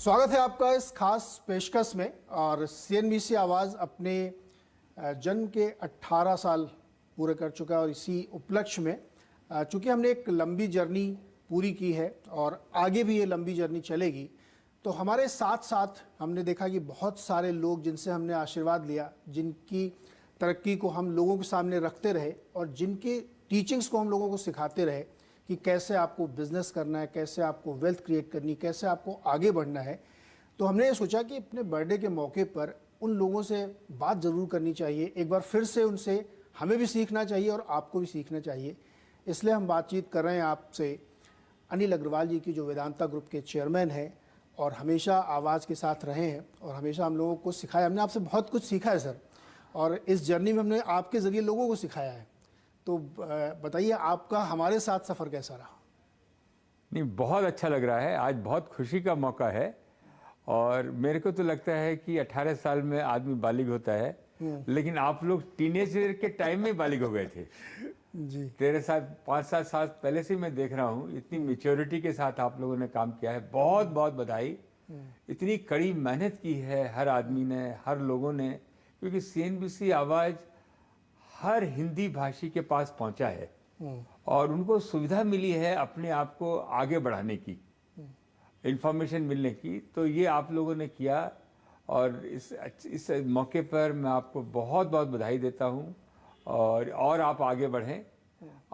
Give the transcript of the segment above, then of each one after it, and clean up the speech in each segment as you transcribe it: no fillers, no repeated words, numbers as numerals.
स्वागत है आपका इस खास पेशकश में। और सीएनबीसी आवाज़ अपने जन्म के 18 साल पूरे कर चुका है और इसी उपलक्ष्य में चूँकि हमने एक लंबी जर्नी पूरी की है और आगे भी ये लंबी जर्नी चलेगी, तो हमारे साथ साथ हमने देखा कि बहुत सारे लोग जिनसे हमने आशीर्वाद लिया, जिनकी तरक्की को हम लोगों के सामने रखते रहे और जिनके टीचिंग्स को हम लोगों को सिखाते रहे कि कैसे आपको बिजनेस करना है, कैसे आपको वेल्थ क्रिएट करनी, कैसे आपको आगे बढ़ना है। तो हमने ये सोचा कि अपने बर्थडे के मौके पर उन लोगों से बात ज़रूर करनी चाहिए, एक बार फिर से उनसे हमें भी सीखना चाहिए और आपको भी सीखना चाहिए। इसलिए हम बातचीत कर रहे हैं आपसे अनिल अग्रवाल जी की, जो वेदांता ग्रुप के चेयरमैन हैं और हमेशा आवाज़ के साथ रहे हैं और हमेशा हम लोगों को सिखाया। हमने आपसे बहुत कुछ सीखा है सर, और इस जर्नी में हमने आपके ज़रिए लोगों को सिखाया है। तो बताइए आपका हमारे साथ सफ़र कैसा रहा? नहीं, बहुत अच्छा लग रहा है। आज बहुत खुशी का मौका है और मेरे को तो लगता है कि 18 साल में आदमी बालिग होता है, लेकिन आप लोग टीनेजर के टाइम में बालिग हो गए थे जी। तेरे साथ 5-7 साल पहले से मैं देख रहा हूँ, इतनी मैच्योरिटी के साथ आप लोगों ने काम किया है। बहुत बहुत बधाई। इतनी कड़ी मेहनत की है हर आदमी ने, हर लोगों ने, क्योंकि सीएनबीसी आवाज़ हर हिंदी भाषी के पास पहुंचा है और उनको सुविधा मिली है अपने आप को आगे बढ़ाने की, इंफॉर्मेशन मिलने की। तो ये आप लोगों ने किया और इस मौके पर मैं आपको बहुत बहुत बधाई देता हूं और आप आगे बढ़ें।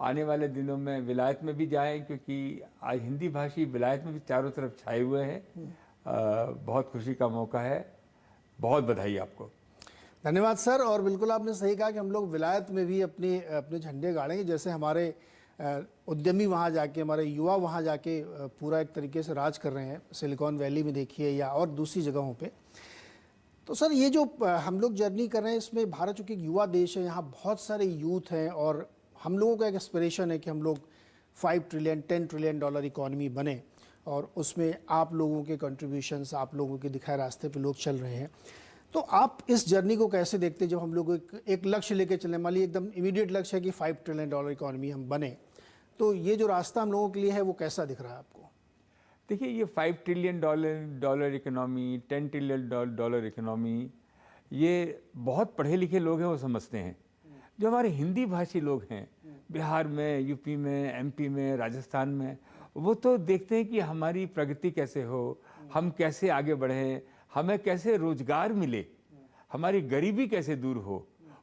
आने वाले दिनों में विलायत में भी जाएं, क्योंकि आज हिंदी भाषी विलायत में भी चारों तरफ छाए हुए हैं। बहुत खुशी का मौका है। बहुत बधाई आपको। धन्यवाद सर। और बिल्कुल आपने सही कहा कि हम लोग विलायत में भी अपने झंडे गाड़ेंगे। जैसे हमारे उद्यमी वहाँ जाके, हमारे युवा वहाँ जाके पूरा एक तरीके से राज कर रहे हैं, सिलिकॉन वैली में देखिए या और दूसरी जगहों पे। तो सर ये जो हम लोग जर्नी कर रहे हैं, इसमें भारत चूँकि एक युवा देश है, यहाँ बहुत सारे यूथ हैं और हम लोगों का एक एस्पिरेशन है कि हम लोग 5 ट्रिलियन 10 ट्रिलियन डॉलर इकॉनमी बने और उसमें आप लोगों के कंट्रीब्यूशंस, आप लोगों के दिखाए रास्ते पे लोग चल रहे हैं। तो आप इस जर्नी को कैसे देखते हैं जब हम लोग एक लक्ष्य लेके चले? मान लीजिए एकदम इमीडिएट लक्ष्य है कि 5 ट्रिलियन डॉलर इकॉनमी हम बने, तो ये जो रास्ता हम लोगों के लिए है वो कैसा दिख रहा है आपको? देखिए, ये 5 trillion dollar economy, 10 trillion dollar economy, ये बहुत पढ़े लिखे लोग हैं वो समझते हैं। जो हमारे हिंदी भाषी लोग हैं बिहार में, यूपी में, एमपी में, राजस्थान में, वो तो देखते हैं कि हमारी प्रगति कैसे हो, हम कैसे आगे बढ़ें, हमें कैसे रोजगार मिले, हमारी गरीबी कैसे दूर हो।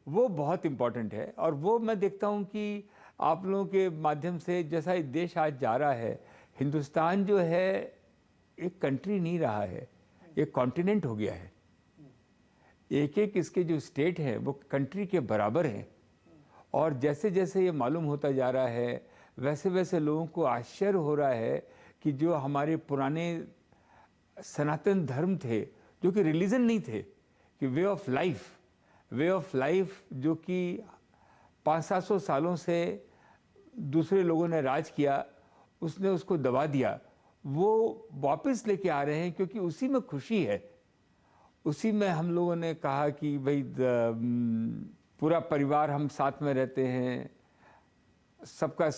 वो बहुत इम्पॉर्टेंट है। और वो मैं देखता हूँ कि आप लोगों के माध्यम से जैसा ये देश आज जा रहा है, हिंदुस्तान जो है एक कंट्री नहीं रहा है, एक कॉन्टिनेंट हो गया है। एक एक इसके जो स्टेट हैं वो कंट्री के बराबर हैं। और जैसे जैसे ये मालूम होता जा रहा है, वैसे वैसे लोगों को आश्चर्य हो रहा है कि जो हमारे पुराने सनातन धर्म थे, जो कि रिलीजन नहीं थे, कि वे ऑफ लाइफ जो कि 500-700 सालों से दूसरे लोगों ने राज किया, उसने उसको दबा दिया, वो वापस लेके आ रहे हैं, क्योंकि उसी में खुशी है। उसी में हम लोगों ने कहा कि भाई पूरा परिवार हम साथ में रहते हैं, सबका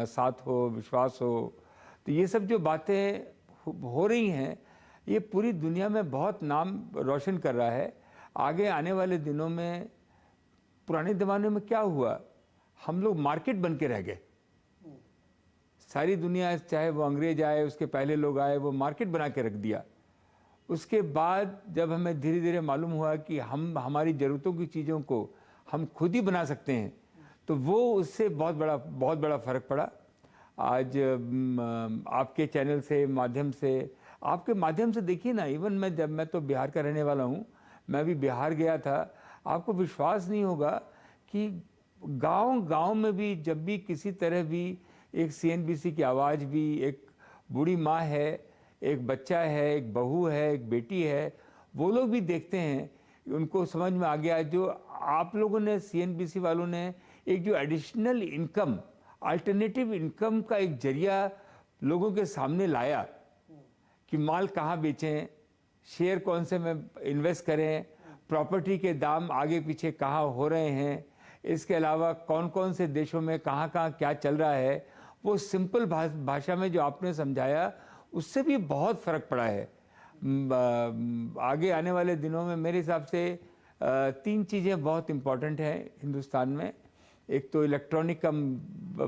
साथ हो, विश्वास हो। तो ये सब जो बातें हो रही हैं, ये पूरी दुनिया में बहुत नाम रोशन कर रहा है। आगे आने वाले दिनों में, पुराने ज़माने में क्या हुआ, हम लोग मार्केट बन के रह गए। सारी दुनिया, चाहे वो अंग्रेज आए, उसके पहले लोग आए, वो मार्केट बना के रख दिया। उसके बाद जब हमें धीरे धीरे मालूम हुआ कि हम हमारी ज़रूरतों की चीज़ों को हम खुद ही बना सकते हैं, तो वो उससे बहुत बड़ा फ़र्क पड़ा। आज आपके चैनल से, आपके माध्यम से देखिए ना, इवन मैं तो बिहार का रहने वाला हूँ, मैं भी बिहार गया था। आपको विश्वास नहीं होगा कि गांव में भी जब भी किसी तरह भी एक सीएनबीसी की आवाज़ भी, एक बूढ़ी माँ है, एक बच्चा है, एक बहू है, एक बेटी है, वो लोग भी देखते हैं, उनको समझ में आ गया। जो आप लोगों ने, सीएनबीसी वालों ने, एक जो एडिशनल इनकम, अल्टरनेटिव इनकम का एक जरिया लोगों के सामने लाया कि माल कहाँ बेचें, शेयर कौन से में इन्वेस्ट करें, प्रॉपर्टी के दाम आगे पीछे कहाँ हो रहे हैं, इसके अलावा कौन कौन से देशों में कहाँ क्या चल रहा है, वो सिंपल भाषा में जो आपने समझाया, उससे भी बहुत फ़र्क पड़ा है। आगे आने वाले दिनों में मेरे हिसाब से 3 चीज़ें बहुत इम्पॉर्टेंट हैं हिंदुस्तान में। एक तो इलेक्ट्रॉनिक का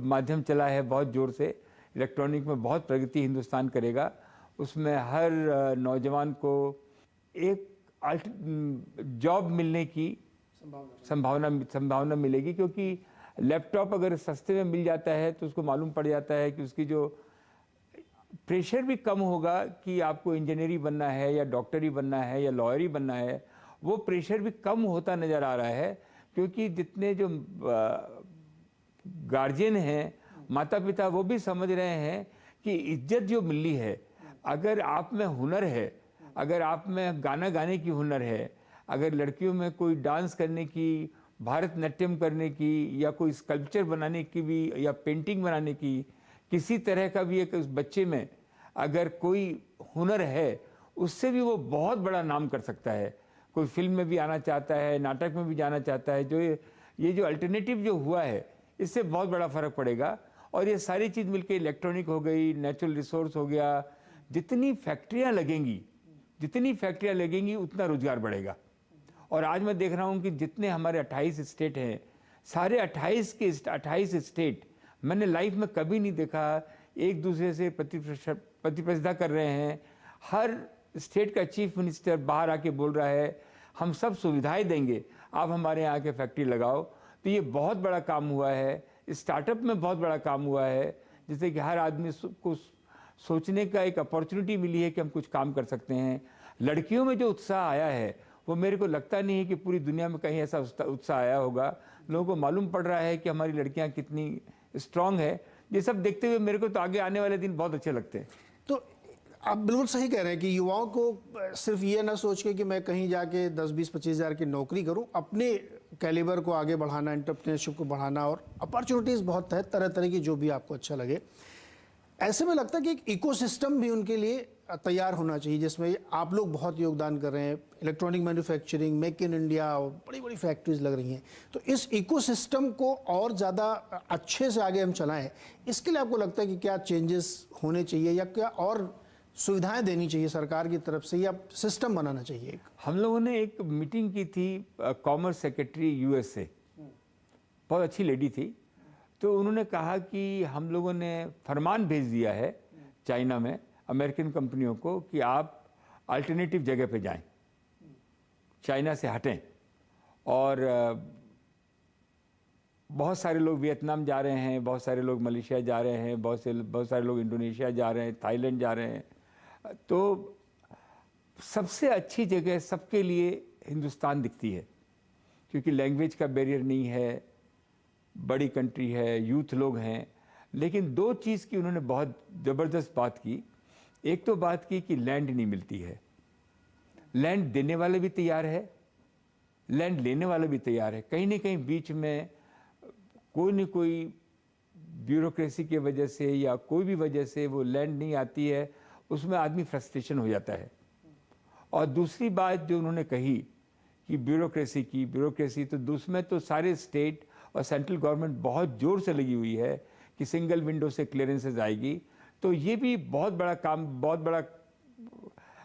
माध्यम चला है बहुत ज़ोर से, इलेक्ट्रॉनिक में बहुत प्रगति हिंदुस्तान करेगा। उसमें हर नौजवान को एक जॉब मिलने की संभावना मिलेगी, क्योंकि लैपटॉप अगर सस्ते में मिल जाता है तो उसको मालूम पड़ जाता है कि उसकी जो प्रेशर भी कम होगा कि आपको इंजीनियरिंग बनना है या डॉक्टरी बनना है या लॉयर ही बनना है, वो प्रेशर भी कम होता नज़र आ रहा है। क्योंकि जितने जो गार्जियन हैं, माता पिता, वो भी समझ रहे हैं कि इज्जत जो मिली है, अगर आप में हुनर है, अगर आप में गाना गाने की हुनर है, अगर लड़कियों में कोई डांस करने की, भारतनाट्यम करने की, या कोई स्कल्पचर बनाने की भी, या पेंटिंग बनाने की, किसी तरह का भी एक उस बच्चे में अगर कोई हुनर है, उससे भी वो बहुत बड़ा नाम कर सकता है। कोई फिल्म में भी आना चाहता है, नाटक में भी जाना चाहता है। जो ये जो अल्टरनेटिव जो हुआ है, इससे बहुत बड़ा फ़र्क पड़ेगा। और ये सारी चीज़ मिलके इलेक्ट्रॉनिक हो गई, नेचुरल रिसोर्स हो गया, जितनी फैक्ट्रियाँ लगेंगी उतना रोजगार बढ़ेगा। और आज मैं देख रहा हूँ कि जितने हमारे 28 स्टेट हैं, सारे 28 स्टेट मैंने लाइफ में कभी नहीं देखा एक दूसरे से प्रतिस्पर्धा कर रहे हैं। हर स्टेट का चीफ मिनिस्टर बाहर आके बोल रहा है, हम सब सुविधाएं देंगे, आप हमारे यहाँ के फैक्ट्री लगाओ। तो ये बहुत बड़ा काम हुआ है। स्टार्टअप में बहुत बड़ा काम हुआ है, जिससे कि हर आदमी को सोचने का एक अपॉर्चुनिटी मिली है कि हम कुछ काम कर सकते हैं। लड़कियों में जो उत्साह आया है, वो मेरे को लगता नहीं है कि पूरी दुनिया में कहीं ऐसा उत्साह आया होगा। लोगों को मालूम पड़ रहा है कि हमारी लड़कियां कितनी स्ट्रांग है। ये सब देखते हुए मेरे को तो आगे आने वाले दिन बहुत अच्छे लगते हैं। तो आप बिल्कुल सही कह रहे हैं कि युवाओं को सिर्फ ये ना सोच के कि मैं कहीं जाके 10-20-25 हज़ार की नौकरी करूं, अपने कैलिबर को आगे बढ़ाना, एंटरप्रेन्योरशिप को बढ़ाना, और अपॉर्चुनिटीज़ बहुत है तरह तरह की, जो भी आपको अच्छा लगे। ऐसे में लगता है कि एक इकोसिस्टम भी उनके लिए तैयार होना चाहिए, जिसमें आप लोग बहुत योगदान कर रहे हैं। Electronic manufacturing, make in India, और बड़ी बड़ी फैक्ट्रीज लग रही हैं। तो इस इकोसिस्टम को और ज़्यादा अच्छे से आगे हम चलाएं, इसके लिए आपको लगता है कि क्या चेंजेस होने चाहिए, या क्या और सुविधाएं देनी चाहिए सरकार की तरफ से, या सिस्टम बनाना चाहिए? हम लोगों ने एक मीटिंग की थी, कॉमर्स सेक्रेटरी USA, बहुत अच्छी लेडी थी। तो उन्होंने कहा कि हम लोगों ने फरमान भेज दिया है चाइना में अमेरिकन कंपनियों को कि आप अल्टरनेटिव जगह पे जाएं, चाइना से हटें। और बहुत सारे लोग वियतनाम जा रहे हैं, बहुत सारे लोग मलेशिया जा रहे हैं, बहुत सारे लोग इंडोनेशिया जा रहे हैं, थाईलैंड जा रहे हैं। तो सबसे अच्छी जगह सबके लिए हिंदुस्तान दिखती है, क्योंकि लैंग्वेज का बैरियर नहीं है, बड़ी कंट्री है, यूथ लोग हैं। लेकिन 2 चीज़ की उन्होंने बहुत ज़बरदस्त बात की। एक तो बात की कि लैंड नहीं मिलती है। लैंड देने वाले भी तैयार है, लैंड लेने वाला भी तैयार है। कहीं ना कहीं बीच में कोई न कोई ब्यूरोक्रेसी की वजह से या कोई भी वजह से वो लैंड नहीं आती है, उसमें आदमी फ्रस्ट्रेशन हो जाता है। और दूसरी बात जो उन्होंने कही कि ब्यूरोक्रेसी, तो उसमें तो सारे स्टेट और सेंट्रल गवर्नमेंट बहुत ज़ोर से लगी हुई है कि सिंगल विंडो से क्लियरेंसेज आएगी। तो ये भी बहुत बड़ा काम, बहुत बड़ा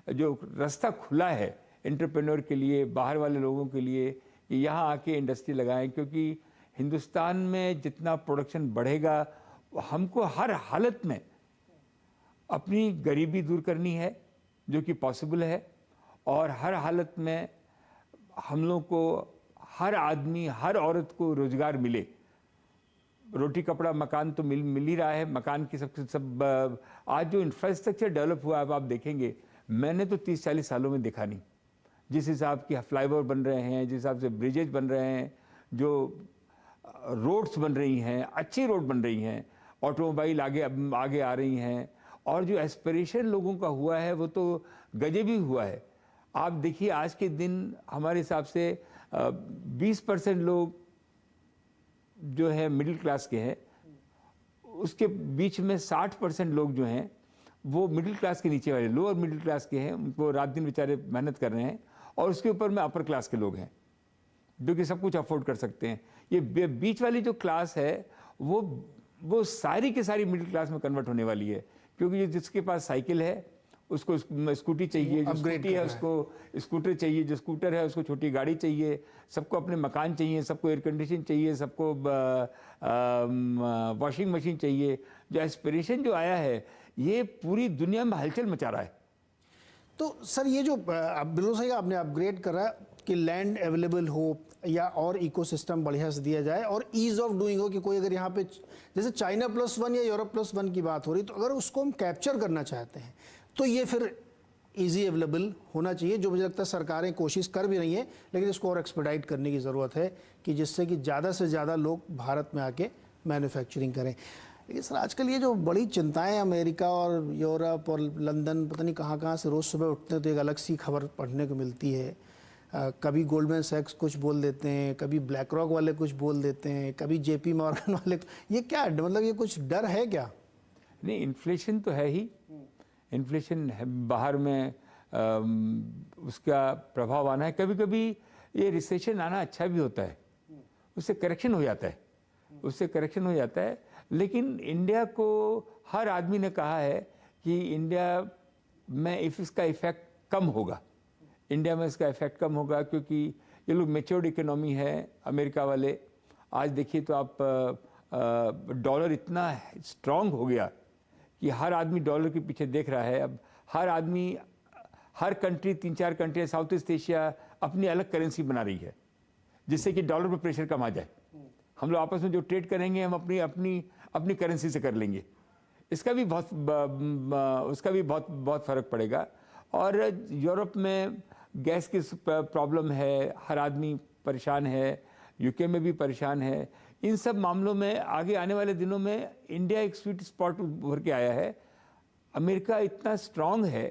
जो रास्ता खुला है एंटरप्रेन्योर के लिए, बाहर वाले लोगों के लिए, कि यहाँ आके इंडस्ट्री लगाएं। क्योंकि हिंदुस्तान में जितना प्रोडक्शन बढ़ेगा, हमको हर हालत में अपनी गरीबी दूर करनी है, जो कि पॉसिबल है। और हर हालत में हम लोग को, हर आदमी, हर औरत को रोजगार मिले। रोटी कपड़ा मकान तो मिल ही रहा है। मकान की सब आज जो इंफ्रास्ट्रक्चर डेवलप हुआ है, आप देखेंगे, मैंने तो 30-40 सालों में देखा नहीं। जिस हिसाब की फ्लाईओवर बन रहे हैं, जिस हिसाब से ब्रिजेज बन रहे हैं, जो रोड्स बन रही हैं, अच्छी रोड बन रही हैं, ऑटोमोबाइल आगे आ रही हैं, और जो एस्पिरेशन लोगों का हुआ है वो तो गजबी हुआ है। आप देखिए, आज के दिन हमारे हिसाब से 20% लोग जो है मिडिल क्लास के हैं, उसके बीच में 60% लोग जो हैं वो मिडिल क्लास के नीचे वाले, लोअर मिडिल क्लास के हैं। उनको रात दिन बेचारे मेहनत कर रहे हैं। और उसके ऊपर में अपर क्लास के लोग हैं, जो कि सब कुछ अफोर्ड कर सकते हैं। ये बीच वाली जो क्लास है, वो सारी की सारी मिडिल क्लास में कन्वर्ट होने वाली है, क्योंकि जिसके पास साइकिल है उसको स्कूटी चाहिए, जो अपग्रेड स्कूटी है कर रहा उसको स्कूटर चाहिए, जो स्कूटर है उसको छोटी गाड़ी चाहिए, सबको अपने मकान चाहिए, सबको एयर कंडीशन चाहिए, सबको वॉशिंग मशीन चाहिए। जो एस्पिरेशन जो आया है ये पूरी दुनिया में हलचल मचा रहा है। तो सर ये जो आप बिल्कुल सही आपने अपग्रेड करा कि लैंड अवेलेबल हो या और इकोसिस्टम बढ़िया से दिया जाए और ईज ऑफ डूइंग हो कि कोई अगर यहाँ पे जैसे चाइना +1 या यूरोप +1 की बात हो रही, तो अगर उसको हम कैप्चर करना चाहते हैं तो ये फिर इजी अवेलेबल होना चाहिए, जो मुझे लगता है सरकारें कोशिश कर भी रही हैं, लेकिन इसको और एक्सपेडाइट करने की ज़रूरत है कि जिससे कि ज़्यादा से ज़्यादा लोग भारत में आके मैन्युफैक्चरिंग करें। लेकिन सर आजकल ये जो बड़ी चिंताएं अमेरिका और यूरोप और लंदन पता नहीं कहाँ से रोज़ सुबह उठते हैं तो एक अलग सी खबर पढ़ने को मिलती है। कभी गोल्डमैन सैक्स कुछ बोल देते हैं, कभी ब्लैक रॉक वाले कुछ बोल देते हैं, कभी JP मॉर्गन वाले, ये क्या मतलब ये कुछ डर है क्या? नहीं, इन्फ्लेशन तो है ही, इन्फ्लेशन है, बाहर में उसका प्रभाव आना है। कभी कभी ये रिसेशन आना अच्छा भी होता है, उससे करेक्शन हो जाता है, उससे करेक्शन हो जाता है। लेकिन इंडिया को हर आदमी ने कहा है कि इंडिया में इसका इफेक्ट कम होगा, इंडिया में इसका इफेक्ट कम होगा, क्योंकि ये लोग मेच्योर्ड इकोनॉमी है अमेरिका वाले। आज देखिए तो आप डॉलर इतना स्ट्रांग हो गया कि हर आदमी डॉलर के पीछे देख रहा है। अब हर आदमी, हर country, 3-4 country south east Asia अपनी अलग करेंसी बना रही है, जिससे कि डॉलर पर प्रेशर कम आ जाए। हम लोग आपस में जो ट्रेड करेंगे हम अपनी अपनी अपनी करेंसी से कर लेंगे, इसका भी उसका भी बहुत फ़र्क पड़ेगा। और यूरोप में गैस की प्रॉब्लम है, हर आदमी परेशान है, यूके में भी परेशान है। इन सब मामलों में आगे आने वाले दिनों में इंडिया एक स्वीट स्पॉट उभर के आया है। अमेरिका इतना स्ट्रांग है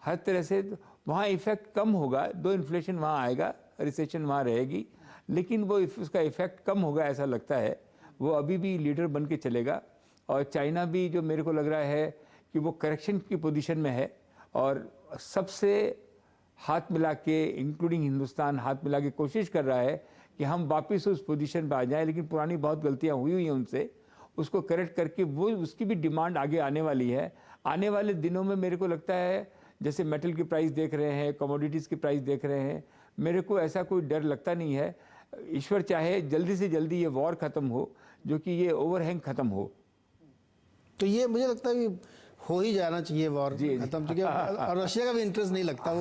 हर तरह से, वहाँ इफेक्ट कम होगा, दो इन्फ्लेशन वहाँ आएगा, रिसेशन वहाँ रहेगी, लेकिन वो उसका इफेक्ट कम होगा ऐसा लगता है। वो अभी भी लीडर बन के चलेगा। और चाइना भी, जो मेरे को लग रहा है कि वो करेक्शन की पोजीशन में है और सबसे हाथ मिला के, इंक्लूडिंग हिंदुस्तान, हाथ मिला के कोशिश कर रहा है कि हम वापस उस पोजीशन पर आ जाएं। लेकिन पुरानी बहुत गलतियां हुई हैं उनसे, उसको करेक्ट करके वो उसकी भी डिमांड आगे आने वाली है। आने वाले दिनों में मेरे को लगता है, जैसे मेटल की प्राइस देख रहे हैं, कमोडिटीज़ की प्राइस देख रहे हैं, मेरे को ऐसा कोई डर लगता नहीं है। ईश्वर चाहे जल्दी से जल्दी ये वॉर ख़त्म हो, जो कि ये ओवरहैंग ख़त्म हो। तो ये मुझे लगता है कि हो ही जाना चाहिए वॉर खत्म, क्योंकि और रशिया का भी इंटरेस्ट नहीं लगता,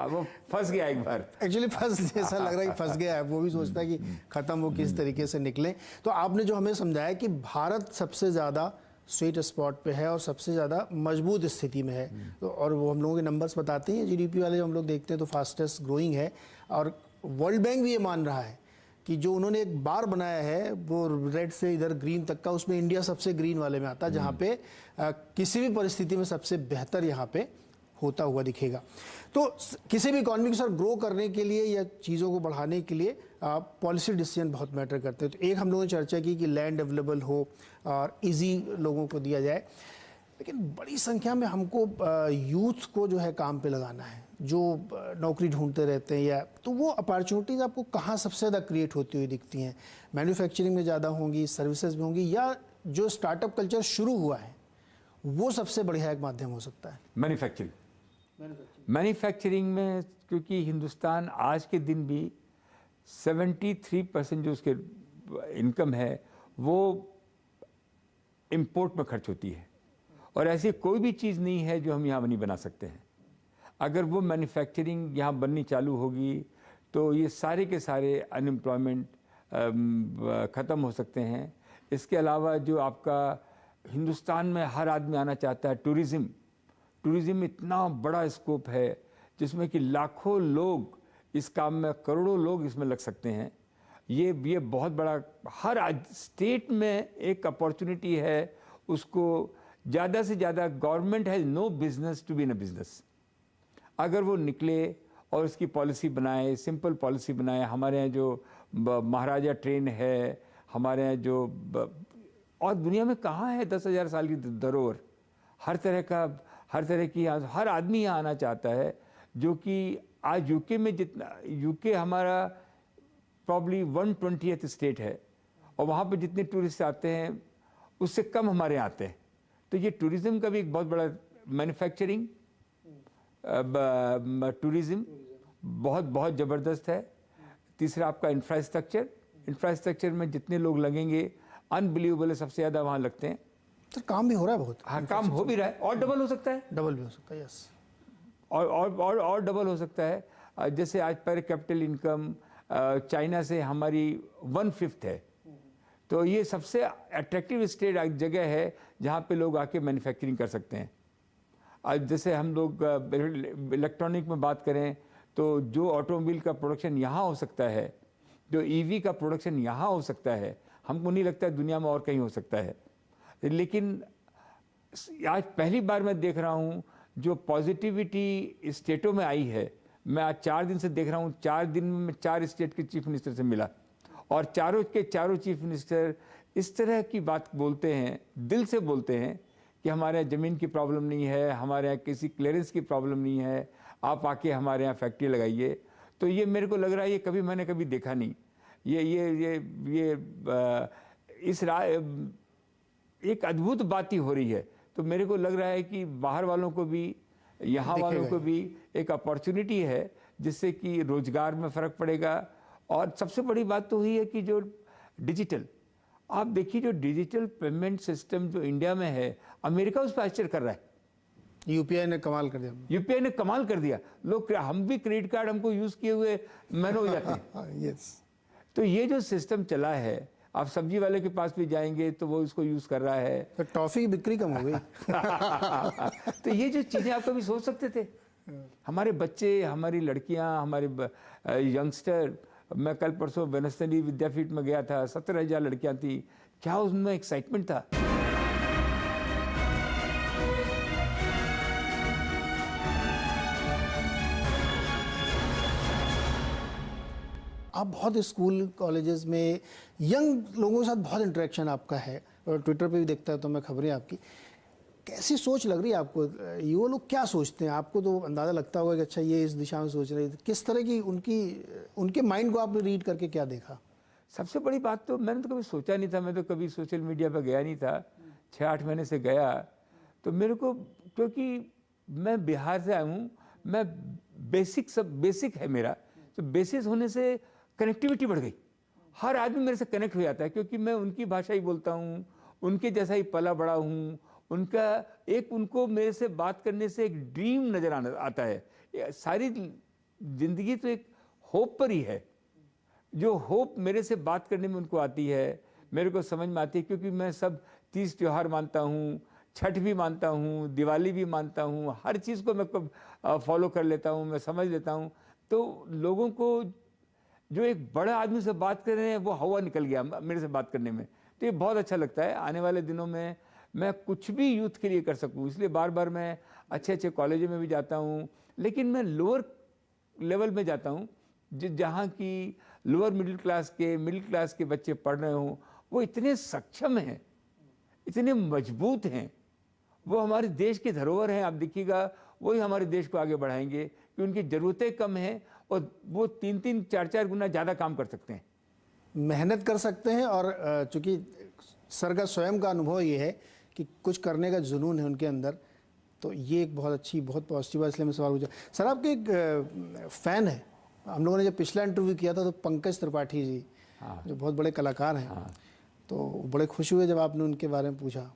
वो फंस गया एक बार, एक्चुअली फंस जैसा लग रहा है कि फंस गया है। वो भी सोचता है कि खत्म वो किस तरीके से निकले। तो आपने जो हमें समझाया कि भारत सबसे ज़्यादा स्वीट स्पॉट पे है और सबसे ज़्यादा मजबूत स्थिति में है, तो और वो हम लोगों के नंबर्स बताते हैं, GDP वाले जो हम लोग देखते हैं तो फास्टेस्ट ग्रोइंग है। और वर्ल्ड बैंक भी ये मान रहा है कि जो उन्होंने एक बार बनाया है वो रेड से इधर ग्रीन तक का, उसमें इंडिया सबसे ग्रीन वाले में आता है, जहाँ पे किसी भी परिस्थिति में सबसे बेहतर यहाँ पे होता हुआ दिखेगा। तो किसी भी इकॉनमी को सर ग्रो करने के लिए या चीज़ों को बढ़ाने के लिए पॉलिसी डिसीजन बहुत मैटर करते हैं। तो एक हम लोगों ने चर्चा की कि लैंड अवेलेबल हो और इजी लोगों को दिया जाए, लेकिन बड़ी संख्या में हमको यूथ को जो है काम पे लगाना है, जो नौकरी ढूंढते रहते हैं, या तो वो अपॉर्चुनिटीज़ आपको कहाँ सबसे ज़्यादा क्रिएट होती हुई दिखती हैं? मैन्युफैक्चरिंग में ज़्यादा होंगी, सर्विसेज में होंगी, या जो स्टार्टअप कल्चर शुरू हुआ है वो सबसे बढ़िया एक माध्यम हो सकता है? मैन्युफैक्चरिंग में, क्योंकि हिंदुस्तान आज के दिन भी 73% जो उसके इनकम है वो इंपोर्ट में खर्च होती है, और ऐसी कोई भी चीज़ नहीं है जो हम यहाँ नहीं बना सकते हैं। अगर वो मैन्युफैक्चरिंग यहाँ बननी चालू होगी तो ये सारे के सारे अनएम्प्लॉयमेंट ख़त्म हो सकते हैं। इसके अलावा जो आपका हिंदुस्तान में हर आदमी आना चाहता है, टूरिज़्म इतना बड़ा स्कोप है जिसमें कि लाखों लोग इस काम में, करोड़ों लोग इसमें लग सकते हैं। ये बहुत बड़ा, हर स्टेट में एक अपॉर्चुनिटी है, उसको ज़्यादा से ज़्यादा government has no business to be in a business. अगर वो निकले और उसकी पॉलिसी बनाए, सिंपल पॉलिसी बनाए। हमारे यहाँ जो महाराजा ट्रेन है, हमारे यहाँ जो और दुनिया में कहाँ है 10,000 साल की धरोहर, हर तरह की, हर आदमी यहाँ आना चाहता है। जो कि आज यूके में जितना, यूके हमारा प्रॉब्ली 120th स्टेट है, और वहाँ पे जितने टूरिस्ट आते हैं उससे कम हमारे यहाँ आते हैं। तो ये टूरिज्म का भी एक बहुत बड़ा, मैन्युफैक्चरिंग, टूरिज्म बहुत बहुत ज़बरदस्त है। तीसरा आपका इंफ्रास्ट्रक्चर, इंफ्रास्ट्रक्चर में जितने लोग लगेंगे अनबिलीवेबल है, सबसे ज़्यादा वहाँ लगते हैं। सर काम भी हो रहा है बहुत। हाँ, काम हो भी रहा है और डबल हो सकता है, डबल भी हो सकता है, यस। और डबल हो सकता है। जैसे आज पर कैपिटल इनकम चाइना से हमारी 1/5 है, तो ये सबसे अट्रैक्टिव स्टेट जगह है जहाँ पे लोग आके मैन्युफैक्चरिंग कर सकते हैं। आज जैसे हम लोग इलेक्ट्रॉनिक में बात करें तो जो ऑटोमोबाइल का प्रोडक्शन यहाँ हो सकता है, जो ईवी का प्रोडक्शन यहाँ हो सकता है, हमको नहीं लगता है दुनिया में और कहीं हो सकता है। लेकिन आज पहली बार मैं देख रहा हूँ जो पॉजिटिविटी स्टेटों में आई है। मैं आज 4 दिन से देख रहा हूँ, 4 दिन में मैं 4 स्टेट के चीफ मिनिस्टर से मिला और चारों के चारों चीफ मिनिस्टर इस तरह की बात बोलते हैं, दिल से बोलते हैं कि हमारे यहाँ ज़मीन की प्रॉब्लम नहीं है, हमारे यहाँ किसी क्लियरेंस की प्रॉब्लम नहीं है, आप आके हमारे यहाँ फैक्ट्री लगाइए। तो ये मेरे को लग रहा है ये मैंने कभी देखा नहीं। ये एक अद्भुत बात ही हो रही है। तो मेरे को लग रहा है कि बाहर वालों को भी, यहाँ वालों को भी एक अपॉर्चुनिटी है जिससे कि रोजगार में फ़र्क पड़ेगा। और सबसे बड़ी बात तो हुई है कि जो डिजिटल, आप देखिए जो डिजिटल पेमेंट सिस्टम जो इंडिया में है, अमेरिका उस पर आश्चर्य कर रहा है। यूपीआई ने कमाल कर दिया। यूपीआई ने कमाल कर दिया। लोग, हम भी क्रेडिट कार्ड हमको यूज़ किए हुए महीने हो जाते हैं। यस। तो ये जो सिस्टम चला है, आप सब्जी वाले के पास भी जाएंगे तो वो इसको यूज़ कर रहा है। तो टॉफ़ी की बिक्री कम हो गई। तो ये जो चीज़ें आप कभी सोच सकते थे? हमारे बच्चे, हमारी लड़कियां, हमारे यंगस्टर, मैं कल परसों वेनसडे विद्यापीठ में गया था, 17,000 लड़कियां थी। क्या उनमें एक्साइटमेंट था। आप बहुत स्कूल कॉलेजेस में यंग लोगों के साथ बहुत इंटरेक्शन आपका है और ट्विटर पे भी देखता है तो मैं खबरें आपकी। कैसी सोच लग रही है आपको? ये लोग क्या सोचते हैं? आपको तो अंदाज़ा लगता होगा कि अच्छा ये इस दिशा में सोच रहे थे। किस तरह की उनके माइंड को आपने रीड करके क्या देखा? सबसे बड़ी बात तो मैंने तो कभी सोचा नहीं था, मैं तो कभी सोशल मीडिया पर गया नहीं था। 6-8 महीने से गया तो मेरे को, क्योंकि मैं बिहार से आया हूँ, मैं बेसिक है मेरा, तो बेसिस होने से कनेक्टिविटी बढ़ गई। हर आदमी मेरे से कनेक्ट हो जाता है क्योंकि मैं उनकी भाषा ही बोलता हूँ, उनके जैसा ही पला बड़ा हूँ। उनको मेरे से बात करने से एक ड्रीम नज़र आता है। सारी जिंदगी तो एक होप पर ही है। जो होप मेरे से बात करने में उनको आती है, मेरे को समझ में आती है, क्योंकि मैं सब 30 त्योहार मानता हूँ, छठ भी मानता हूँ, दिवाली भी मानता हूँ, हर चीज़ को मैं फॉलो कर लेता हूँ, मैं समझ लेता हूँ। तो लोगों को जो एक बड़ा आदमी से बात कर रहे हैं वो हवा निकल गया मेरे से बात करने में। तो ये बहुत अच्छा लगता है। आने वाले दिनों में मैं कुछ भी यूथ के लिए कर सकूं, इसलिए बार बार मैं अच्छे कॉलेजों में भी जाता हूं, लेकिन मैं लोअर लेवल में जाता हूं जहां की लोअर मिडिल क्लास के बच्चे पढ़ रहे हों। वो इतने सक्षम हैं, इतने मजबूत हैं, वो हमारे देश के धरोहर हैं। आप देखिएगा वही हमारे देश को आगे बढ़ाएंगे कि उनकी ज़रूरतें कम हैं और वो 3-3, 4-4 गुना ज़्यादा काम कर सकते हैं, मेहनत कर सकते हैं। और चूँकि सर का स्वयं का अनुभव ये है कि कुछ करने का जुनून है उनके अंदर, तो ये एक बहुत अच्छी, बहुत पॉजिटिव है। इसलिए मैं सवाल पूछा। सर आपके एक फ़ैन है, हम लोगों ने जब पिछला इंटरव्यू किया था तो पंकज त्रिपाठी जी, जो बहुत बड़े कलाकार हैं, तो बड़े खुश हुए जब आपने उनके बारे में पूछा।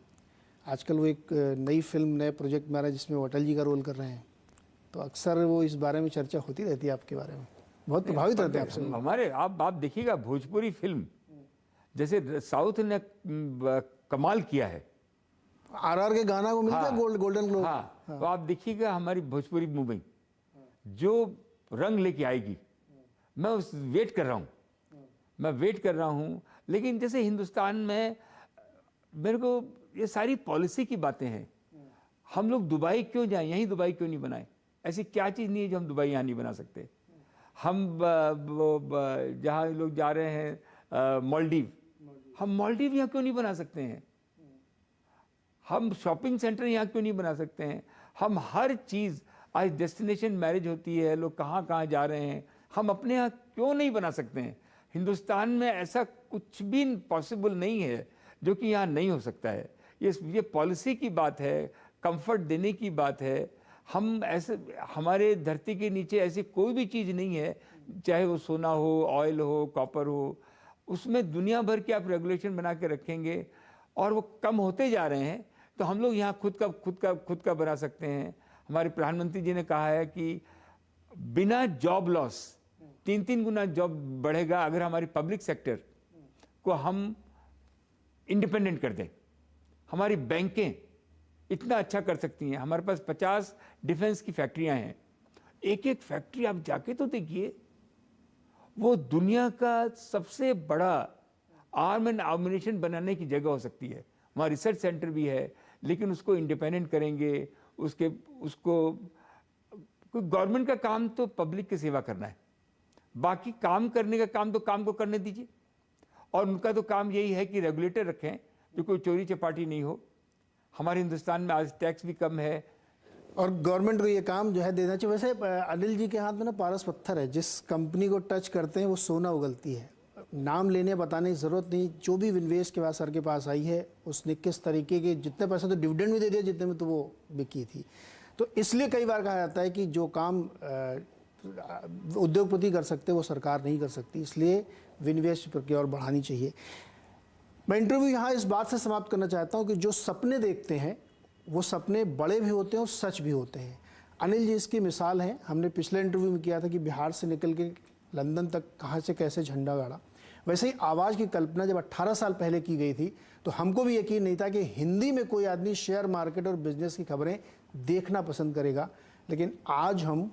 आजकल वो एक नई फिल्म, नए प्रोजेक्ट में आ रहा है जिसमें वो अटल जी का रोल कर रहे हैं, तो अक्सर वो इस बारे में चर्चा होती रहती है आपके बारे में, बहुत प्रभावित रहते हैं आपसे। हमारे आप देखिएगा भोजपुरी फिल्म जैसे साउथ ने कमाल किया है। आरआर के गाना को मिल गया गोल्डन ग्लोब। हाँ, तो आप देखिएगा हमारी भोजपुरी मूवी जो रंग लेके आएगी, मैं वेट कर रहा हूँ। लेकिन जैसे हिंदुस्तान में मेरे को ये सारी पॉलिसी की बातें हैं। हम लोग दुबई क्यों जाएं, यहीं दुबई क्यों नहीं बनाएं? ऐसी क्या चीज़ नहीं है जो हम दुबई यहाँ नहीं बना सकते? हम जहाँ लोग जा रहे हैं मालदीव, हम मालदीव यहाँ क्यों नहीं बना सकते हैं? हम शॉपिंग सेंटर यहाँ क्यों नहीं बना सकते हैं? हम हर चीज़, आज डेस्टिनेशन मैरिज होती है, लोग कहाँ कहाँ जा रहे हैं, हम अपने यहाँ क्यों नहीं बना सकते हैं? हिंदुस्तान में ऐसा कुछ भी पॉसिबल नहीं है जो कि यहाँ नहीं हो सकता है। ये पॉलिसी की बात है, कंफर्ट देने की बात है। हम ऐसे, हमारे धरती के नीचे ऐसी कोई भी चीज़ नहीं है, चाहे वो सोना हो, ऑयल हो, कॉपर हो, उसमें दुनिया भर के आप रेगुलेशन बना के रखेंगे और वो कम होते जा रहे हैं, तो हम लोग यहाँ खुद का बना सकते हैं। हमारे प्रधानमंत्री जी ने कहा है कि बिना जॉब लॉस 3 गुना जॉब बढ़ेगा अगर हमारी पब्लिक सेक्टर को हम इंडिपेंडेंट कर दें। हमारी बैंकें इतना अच्छा कर सकती हैं। हमारे पास 50 डिफेंस की फैक्ट्रियां हैं। एक एक फैक्ट्री आप जाके तो देखिए, वो दुनिया का सबसे बड़ा आर्म एंड एम्यूनिशन बनाने की जगह हो सकती है। वहाँ रिसर्च सेंटर भी है, लेकिन उसको इंडिपेंडेंट करेंगे। उसको गवर्नमेंट का काम तो पब्लिक की सेवा करना है, बाकी काम करने का काम तो काम को करने दीजिए। और उनका तो काम यही है कि रेगुलेटर रखें, जो कोई चोरी चपाटी नहीं हो। हमारे हिंदुस्तान में आज टैक्स भी कम है और गवर्नमेंट को ये काम जो है देना चाहिए। वैसे अनिल जी के हाथ में ना पारस पत्थर है, जिस कंपनी को टच करते हैं वो सोना उगलती है। नाम लेने बताने की ज़रूरत नहीं। जो भी विनवेश के बाद सर के पास आई है, उसने किस तरीके के, जितने पैसे तो डिविडेंड भी दे दिया जितने में तो वो बिकी थी। तो इसलिए कई बार कहा जाता है कि जो काम उद्योगपति कर सकते वो सरकार नहीं कर सकती, इसलिए विनिवेश प्रक्रिया और बढ़ानी चाहिए। मैं इंटरव्यू यहाँ इस बात से समाप्त करना चाहता हूँ कि जो सपने देखते हैं वो सपने बड़े भी होते हैं और सच भी होते हैं। अनिल जी इसकी मिसाल हैं। हमने पिछले इंटरव्यू में किया था कि बिहार से निकल के लंदन तक कहाँ से कैसे झंडा गाड़ा। वैसे ही आवाज़ की कल्पना जब 18 साल पहले की गई थी तो हमको भी यकीन नहीं था कि हिंदी में कोई आदमी शेयर मार्केट और बिजनेस की खबरें देखना पसंद करेगा। लेकिन आज हम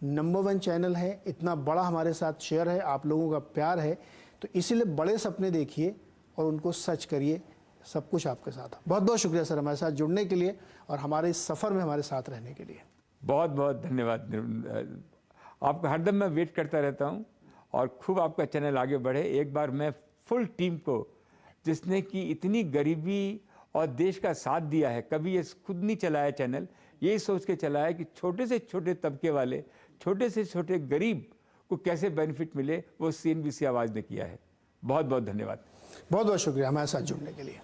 नंबर 1 चैनल है, इतना बड़ा हमारे साथ शेयर है, आप लोगों का प्यार है, तो इसीलिए बड़े सपने देखिए और उनको सच करिए। सब कुछ आपके साथ है। बहुत बहुत शुक्रिया सर हमारे साथ जुड़ने के लिए और हमारे इस सफ़र में हमारे साथ रहने के लिए। बहुत बहुत धन्यवाद। आपका हरदम मैं वेट करता रहता हूँ और खूब आपका चैनल आगे बढ़े। एक बार मैं फुल टीम को, जिसने कि इतनी गरीबी और देश का साथ दिया है, कभी ये खुद नहीं चलाया चैनल, यही सोच के चलाया कि छोटे से छोटे तबके वाले, छोटे से छोटे गरीब को कैसे बेनिफिट मिले, वो CNBC आवाज़ ने किया है। बहुत बहुत धन्यवाद। बहुत बहुत शुक्रिया हमारे साथ जुड़ने के लिए।